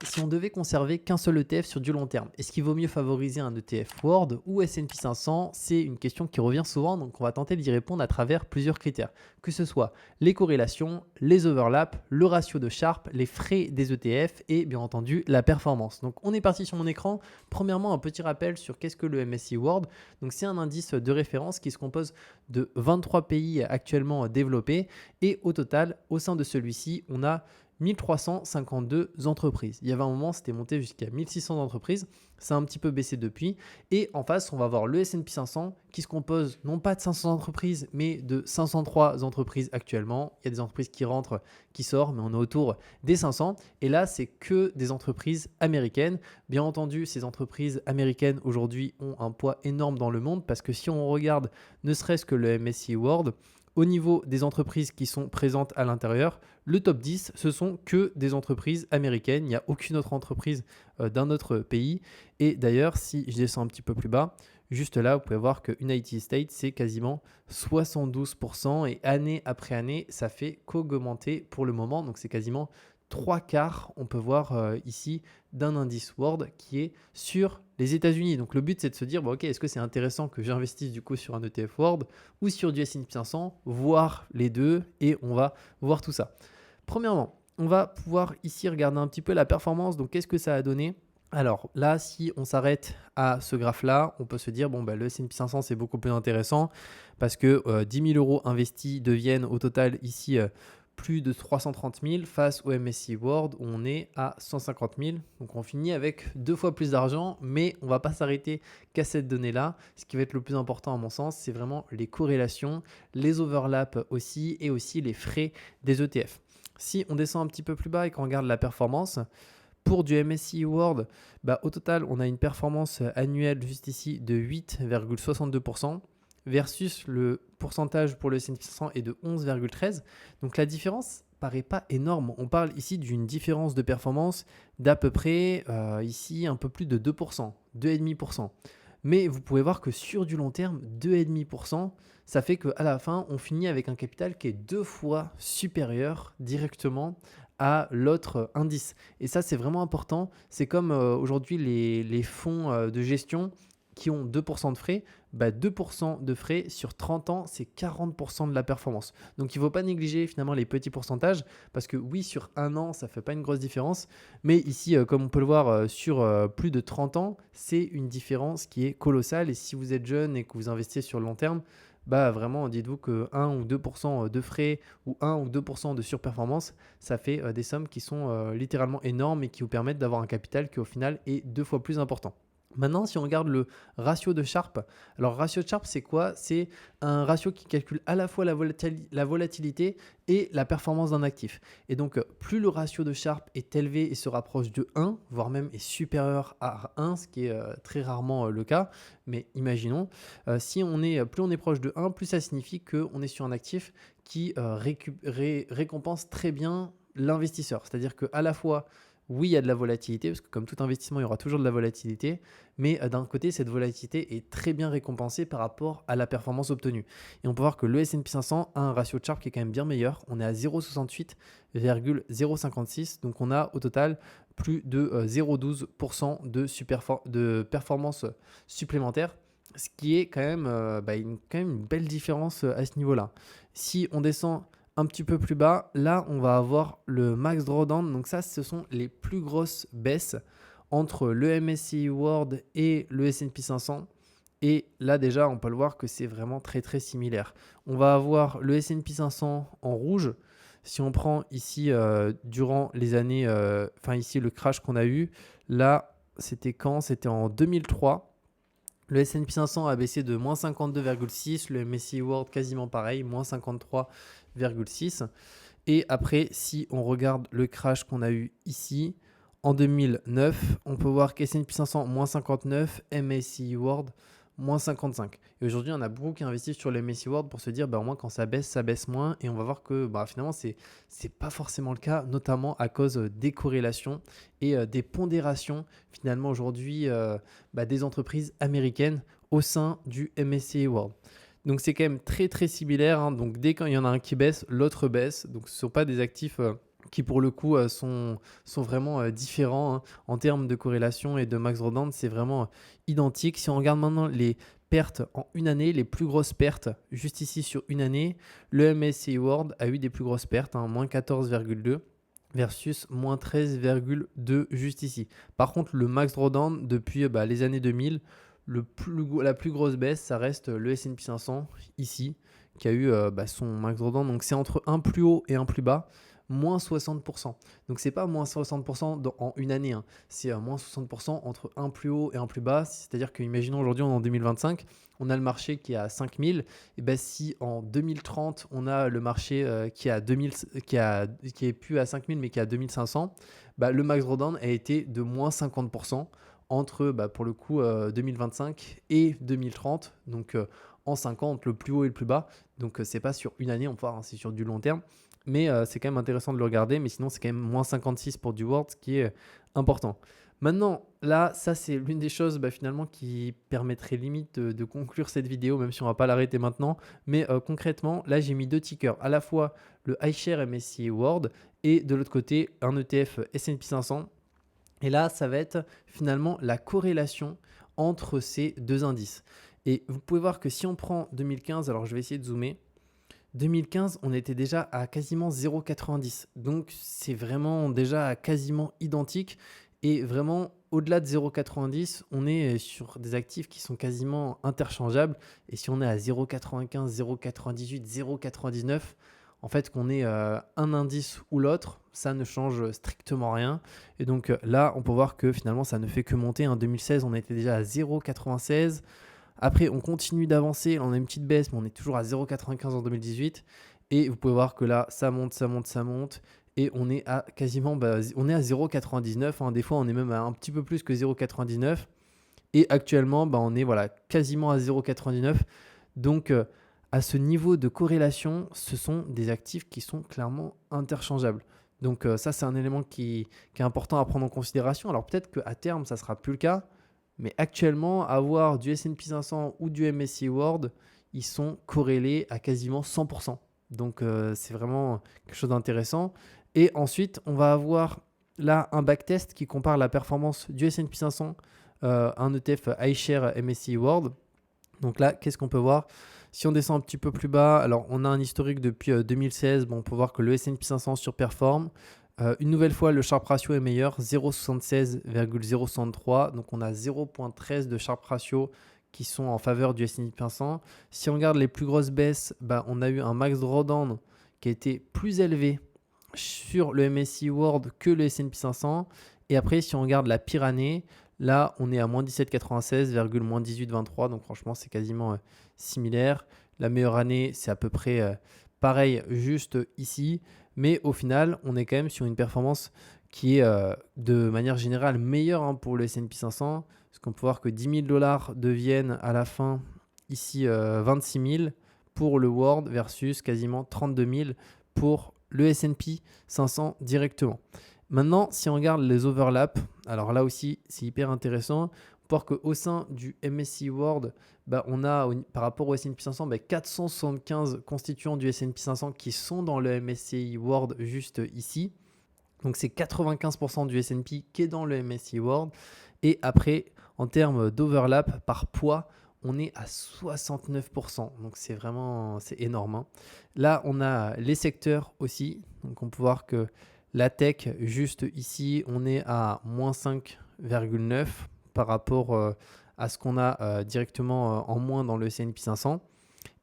Si on devait conserver qu'un seul ETF sur du long terme, est-ce qu'il vaut mieux favoriser un ETF World ou S&P 500? C'est une question qui revient souvent, donc on va tenter d'y répondre à travers plusieurs critères, que ce soit les corrélations, les overlaps, le ratio de Sharpe, les frais des ETF et bien entendu la performance. Donc on est parti sur mon écran. Premièrement, un petit rappel sur qu'est-ce que le MSCI World. Donc c'est un indice de référence qui se compose de 23 pays actuellement développés et au total, au sein de celui-ci, on a 1352 entreprises. Il y avait un moment, c'était monté jusqu'à 1600 entreprises. Ça a un petit peu baissé depuis. Et en face, on va voir le S&P 500 qui se compose non pas de 500 entreprises, mais de 503 entreprises actuellement. Il y a des entreprises qui rentrent, qui sortent, mais on est autour des 500. Et là, c'est que des entreprises américaines. Bien entendu, ces entreprises américaines aujourd'hui ont un poids énorme dans le monde parce que si on regarde ne serait-ce que le MSCI World, au niveau des entreprises qui sont présentes à l'intérieur, le top 10, ce sont que des entreprises américaines. Il n'y a aucune autre entreprise d'un autre pays. Et d'ailleurs, si je descends un petit peu plus bas, juste là, vous pouvez voir que United States, c'est quasiment 72%. Et année après année, ça fait qu'augmenter pour le moment. Donc, c'est quasiment trois quarts, on peut voir ici, d'un indice World qui est sur les États-Unis. Donc, le but, c'est de se dire, bon, ok, est-ce que c'est intéressant que j'investisse du coup sur un ETF World ou sur du S&P 500, voir les deux et on va voir tout ça. Premièrement, on va pouvoir ici regarder un petit peu la performance. Donc, qu'est-ce que ça a donné? Alors là, si on s'arrête à ce graphe-là, on peut se dire, bon, le S&P 500, c'est beaucoup plus intéressant parce que 10 000 euros investis deviennent au total ici plus de 330 000 face au MSCI World où on est à 150 000. Donc on finit avec deux fois plus d'argent, mais on ne va pas s'arrêter qu'à cette donnée-là. Ce qui va être le plus important à mon sens, c'est vraiment les corrélations, les overlaps aussi et aussi les frais des ETF. Si on descend un petit peu plus bas et qu'on regarde la performance, pour du MSCI World, au total, on a une performance annuelle juste ici de 8,62% versus le pourcentage pour le S&P 500 est de 11,13%. Donc la différence paraît pas énorme. On parle ici d'une différence de performance d'à peu près ici un peu plus de 2%, 2,5%. Mais vous pouvez voir que sur du long terme, 2,5%, ça fait qu'à la fin, on finit avec un capital qui est deux fois supérieur directement à l'autre indice. Et ça, c'est vraiment important. C'est comme aujourd'hui les fonds de gestion qui ont 2% de frais. 2% de frais sur 30 ans, c'est 40% de la performance. Donc, il ne faut pas négliger finalement les petits pourcentages parce que oui, sur un an, ça ne fait pas une grosse différence. Mais ici, comme on peut le voir sur plus de 30 ans, c'est une différence qui est colossale. Et si vous êtes jeune et que vous investissez sur le long terme, vraiment, dites-vous que 1 ou 2% de frais ou 1 ou 2% de surperformance, ça fait des sommes qui sont littéralement énormes et qui vous permettent d'avoir un capital qui au final est deux fois plus important. Maintenant, si on regarde le ratio de Sharpe, alors ratio de Sharpe, c'est quoi? C'est un ratio qui calcule à la fois la volatilité et la performance d'un actif. Et donc, plus le ratio de Sharpe est élevé et se rapproche de 1, voire même est supérieur à 1, ce qui est très rarement le cas, mais imaginons, si plus on est proche de 1, plus ça signifie qu'on est sur un actif qui récompense très bien l'investisseur. C'est-à-dire qu'à la fois, oui, il y a de la volatilité, parce que comme tout investissement, il y aura toujours de la volatilité, mais d'un côté, cette volatilité est très bien récompensée par rapport à la performance obtenue. Et on peut voir que le S&P 500 a un ratio de Sharpe qui est quand même bien meilleur. On est à 0,68,056, donc on a au total plus de 0,12% de performance supplémentaire, ce qui est quand même, quand même une belle différence à ce niveau-là. Si on descend un petit peu plus bas, là, on va avoir le max drawdown. Donc ça, ce sont les plus grosses baisses entre le MSCI World et le S&P 500. Et là, déjà, on peut le voir que c'est vraiment très, très similaire. On va avoir le S&P 500 en rouge. Si on prend ici, durant les années, ici, le crash qu'on a eu, là, c'était quand? C'était en 2003. Le S&P 500 a baissé de moins 52,6, le MSCI World quasiment pareil, moins 53,6. Et après, si on regarde le crash qu'on a eu ici, en 2009, on peut voir qu'S&P 500 moins 59, MSCI World moins 55. Et aujourd'hui, on a beaucoup qui investissent sur le MSCI World pour se dire, au moins quand ça baisse moins. Et on va voir que finalement, c'est pas forcément le cas, notamment à cause des corrélations et des pondérations finalement aujourd'hui des entreprises américaines au sein du MSCI World. Donc c'est quand même très très similaire. Donc dès qu'il y en a un qui baisse, l'autre baisse. Donc ce ne sont pas des actifs qui pour le coup sont vraiment différents hein, en termes de corrélation et de max drawdown, c'est vraiment identique. Si on regarde maintenant les pertes en une année, les plus grosses pertes, juste ici sur une année, le MSCI World a eu des plus grosses pertes, hein, moins 14,2 versus moins 13,2 juste ici. Par contre, le max drawdown depuis les années 2000, la plus grosse baisse, ça reste le S&P 500 ici, qui a eu son max drawdown. Donc c'est entre un plus haut et un plus bas, moins 60%. Donc c'est pas moins 60% en une année, hein. C'est moins 60% entre un plus haut et un plus bas. C'est-à-dire que, imaginons aujourd'hui, on est en 2025, on a le marché qui est à 5000, et ben si en 2030, on a le marché qui est à 2000, qui est plus à 5000 mais qui est à 2500, le max drawdown a été de moins 50% entre pour le coup 2025 et 2030. Donc en 5 ans, entre le plus haut et le plus bas. Donc c'est pas sur une année, on peut voir, hein, c'est sur du long terme. Mais c'est quand même intéressant de le regarder. Mais sinon, c'est quand même moins 56 pour du World, ce qui est important. Maintenant, là, ça, c'est l'une des choses finalement qui permettrait limite de conclure cette vidéo, même si on ne va pas l'arrêter maintenant. Mais concrètement, là, j'ai mis deux tickers, à la fois le iShare MSCI World et de l'autre côté, un ETF S&P 500. Et là, ça va être finalement la corrélation entre ces deux indices. Et vous pouvez voir que si on prend 2015, alors je vais essayer de zoomer. 2015, on était déjà à quasiment 0,90. Donc, c'est vraiment déjà quasiment identique. Et vraiment, au-delà de 0,90, on est sur des actifs qui sont quasiment interchangeables. Et si on est à 0,95, 0,98, 0,99, en fait, qu'on ait un indice ou l'autre, ça ne change strictement rien. Et donc là, on peut voir que finalement, ça ne fait que monter. En 2016, on était déjà à 0,96. Après, on continue d'avancer. On a une petite baisse, mais on est toujours à 0,95 en 2018. Et vous pouvez voir que là, ça monte, ça monte, ça monte. Et on est à quasiment, on est à 0,99. Hein. Des fois, on est même à un petit peu plus que 0,99. Et actuellement, on est quasiment à 0,99. Donc, à ce niveau de corrélation, ce sont des actifs qui sont clairement interchangeables. Donc, ça, c'est un élément qui est important à prendre en considération. Alors, peut-être qu'à terme, ça ne sera plus le cas. Mais actuellement, avoir du S&P 500 ou du MSCI World, ils sont corrélés à quasiment 100%. Donc, c'est vraiment quelque chose d'intéressant. Et ensuite, on va avoir là un backtest qui compare la performance du S&P 500, un ETF iShare MSCI World. Donc là, qu'est-ce qu'on peut voir? Si on descend un petit peu plus bas, alors on a un historique depuis 2016. On peut voir que le S&P 500 surperforme. Une nouvelle fois, le Sharpe ratio est meilleur, 0,76,063. Donc, on a 0,13 de Sharpe ratio qui sont en faveur du S&P 500. Si on regarde les plus grosses baisses, on a eu un max drawdown qui a été plus élevé sur le MSCI World que le S&P 500. Et après, si on regarde la pire année, là, on est à moins 17,96, moins 18,23. Donc, franchement, c'est quasiment similaire. La meilleure année, c'est à peu près pareil, juste ici. Mais au final, on est quand même sur une performance qui est de manière générale meilleure pour le S&P 500. Parce qu'on peut voir que 10 000 $ deviennent à la fin ici 26 000 pour le World versus quasiment 32 000 pour le S&P 500 directement. Maintenant, si on regarde les overlaps, alors là aussi, c'est hyper intéressant. On peut voir qu'au sein du MSCI World, on a par rapport au S&P 500 475 constituants du S&P 500 qui sont dans le MSCI World juste ici. Donc c'est 95% du S&P qui est dans le MSCI World. Et après, en termes d'overlap par poids, on est à 69%. Donc c'est énorme. Hein. Là, on a les secteurs aussi. Donc on peut voir que la tech, juste ici, on est à moins 5,9 par rapport à ce qu'on a directement en moins dans le S&P 500.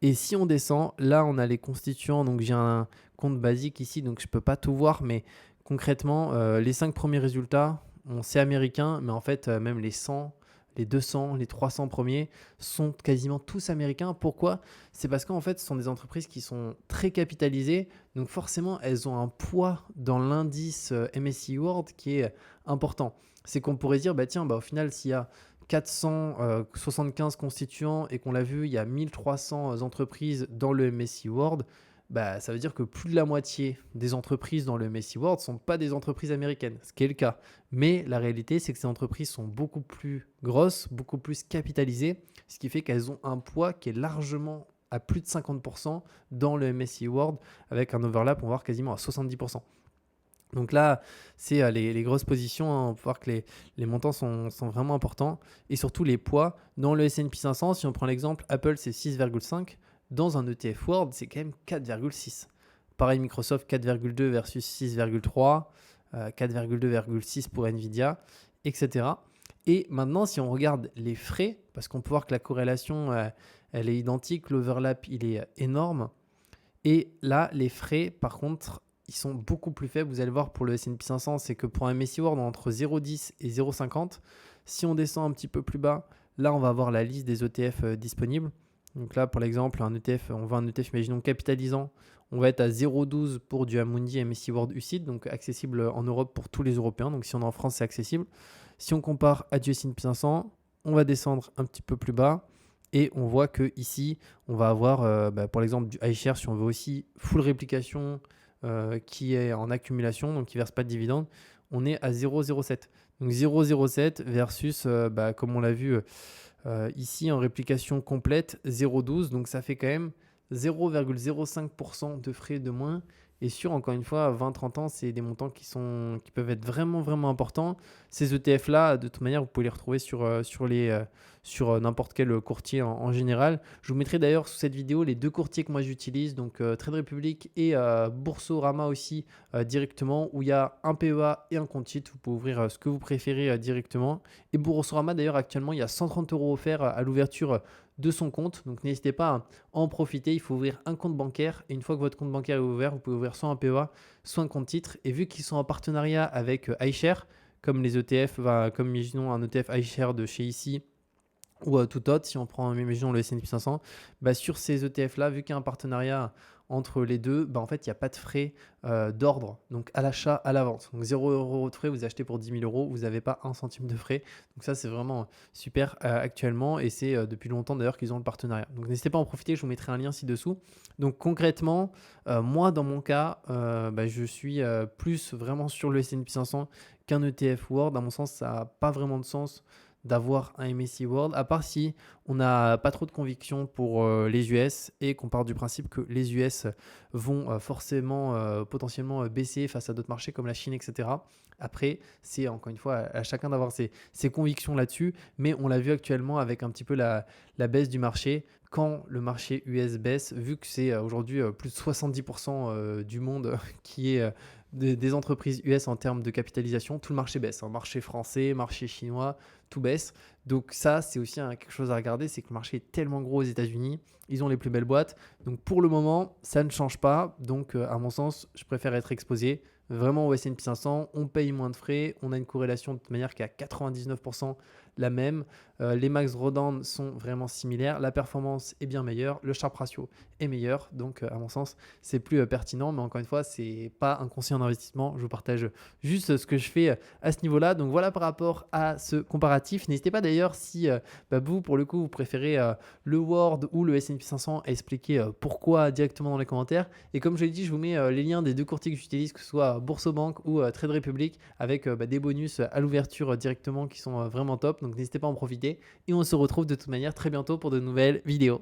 Et si on descend, là, on a les constituants. Donc j'ai un compte basique ici, donc je ne peux pas tout voir, mais concrètement, les 5 premiers résultats, c'est américain, mais en fait, même les 100, les 200, les 300 premiers sont quasiment tous américains. Pourquoi? C'est parce qu'en fait, ce sont des entreprises qui sont très capitalisées. Donc forcément, elles ont un poids dans l'indice MSCI World qui est important. C'est qu'on pourrait dire, au final, s'il y a 475 constituants et qu'on l'a vu, il y a 1300 entreprises dans le MSCI World, ça veut dire que plus de la moitié des entreprises dans le MSCI World ne sont pas des entreprises américaines, ce qui est le cas. Mais la réalité, c'est que ces entreprises sont beaucoup plus grosses, beaucoup plus capitalisées, ce qui fait qu'elles ont un poids qui est largement à plus de 50% dans le MSCI World, avec un overlap, on va voir quasiment à 70%. Donc là, c'est les grosses positions, hein. On peut voir que les montants sont vraiment importants et surtout les poids. Dans le S&P 500, si on prend l'exemple, Apple, c'est 6,5. Dans un ETF World, c'est quand même 4,6. Pareil, Microsoft, 4,2 versus 6,3, 4,2,6 pour Nvidia, etc. Et maintenant, si on regarde les frais, parce qu'on peut voir que la corrélation, elle est identique, l'overlap, il est énorme. Et là, les frais, par contre, ils sont beaucoup plus faibles. Vous allez voir pour le S&P 500, c'est que pour un MSCI World, on est entre 0,10 et 0,50. Si on descend un petit peu plus bas, là, on va avoir la liste des ETF disponibles. Donc là, pour l'exemple, un ETF, on veut un ETF, imaginons capitalisant, on va être à 0,12 pour du Amundi MSCI World UCITS, donc accessible en Europe pour tous les Européens. Donc si on est en France, c'est accessible. Si on compare à du S&P 500, on va descendre un petit peu plus bas. Et on voit que ici, on va avoir, pour l'exemple du iShare, si on veut aussi full réplication qui est en accumulation, donc qui ne verse pas de dividendes, on est à 0,07. Donc 0,07 versus, comme on l'a vu ici en réplication complète, 0,12. Donc ça fait quand même 0,05% de frais de moins. Et sur, encore une fois, 20-30 ans, c'est des montants qui peuvent être vraiment, vraiment importants. Ces ETF-là, de toute manière, vous pouvez les retrouver sur n'importe quel courtier en général. Je vous mettrai d'ailleurs sous cette vidéo les deux courtiers que moi j'utilise, donc Trade Republic et Boursorama aussi directement, où il y a un PEA et un compte titre. Vous pouvez ouvrir ce que vous préférez directement. Et Boursorama, d'ailleurs, actuellement, il y a 130 € offerts à l'ouverture de son compte. Donc n'hésitez pas à en profiter. Il faut ouvrir un compte bancaire. Et une fois que votre compte bancaire est ouvert, vous pouvez ouvrir soit un PEA, soit un compte titre. Et vu qu'ils sont en partenariat avec iShare, comme les ETF, comme imaginons un ETF iShare de chez ici, ou tout autre, si on prend imaginons le S&P 500, sur ces ETF-là, vu qu'il y a un partenariat entre les deux, en fait, il n'y a pas de frais d'ordre, donc à l'achat, à la vente. Donc 0 € de frais, vous achetez pour 10 000 €, vous n'avez pas un centime de frais. Donc ça, c'est vraiment super actuellement et c'est depuis longtemps d'ailleurs qu'ils ont le partenariat. Donc n'hésitez pas à en profiter, je vous mettrai un lien ci-dessous. Donc concrètement, moi, dans mon cas, je suis plus vraiment sur le S&P 500 qu'un ETF World. À mon sens, ça n'a pas vraiment de sens d'avoir un MSCI World, à part si on n'a pas trop de conviction pour les US et qu'on part du principe que les US vont forcément potentiellement baisser face à d'autres marchés comme la Chine, etc. Après, c'est encore une fois à chacun d'avoir ses convictions là-dessus, mais on l'a vu actuellement avec un petit peu la baisse du marché. Quand le marché US baisse, vu que c'est aujourd'hui plus de 70% du monde qui est des entreprises US en termes de capitalisation, tout le marché baisse. Marché français, marché chinois, tout baisse. Donc ça, c'est aussi quelque chose à regarder, c'est que le marché est tellement gros aux États-Unis, ils ont les plus belles boîtes. Donc pour le moment, ça ne change pas. Donc à mon sens, je préfère être exposé vraiment au S&P 500. On paye moins de frais, on a une corrélation de manière qui est à 99% la même. Les max drawdown sont vraiment similaires. La performance est bien meilleure, le Sharpe ratio est meilleur. Donc à mon sens, c'est plus pertinent. Mais encore une fois, ce n'est pas un conseil en investissement. Je vous partage juste ce que je fais à ce niveau-là. Donc voilà par rapport à ce comparatif. N'hésitez pas d'ailleurs si vous, pour le coup, vous préférez le World ou le S&P 500 à expliquer pourquoi directement dans les commentaires. Et comme je l'ai dit, je vous mets les liens des deux courtiers que j'utilise, que ce soit Boursobank ou Trade Republic, avec des bonus à l'ouverture directement qui sont vraiment top. Donc n'hésitez pas à en profiter. Et on se retrouve de toute manière très bientôt pour de nouvelles vidéos.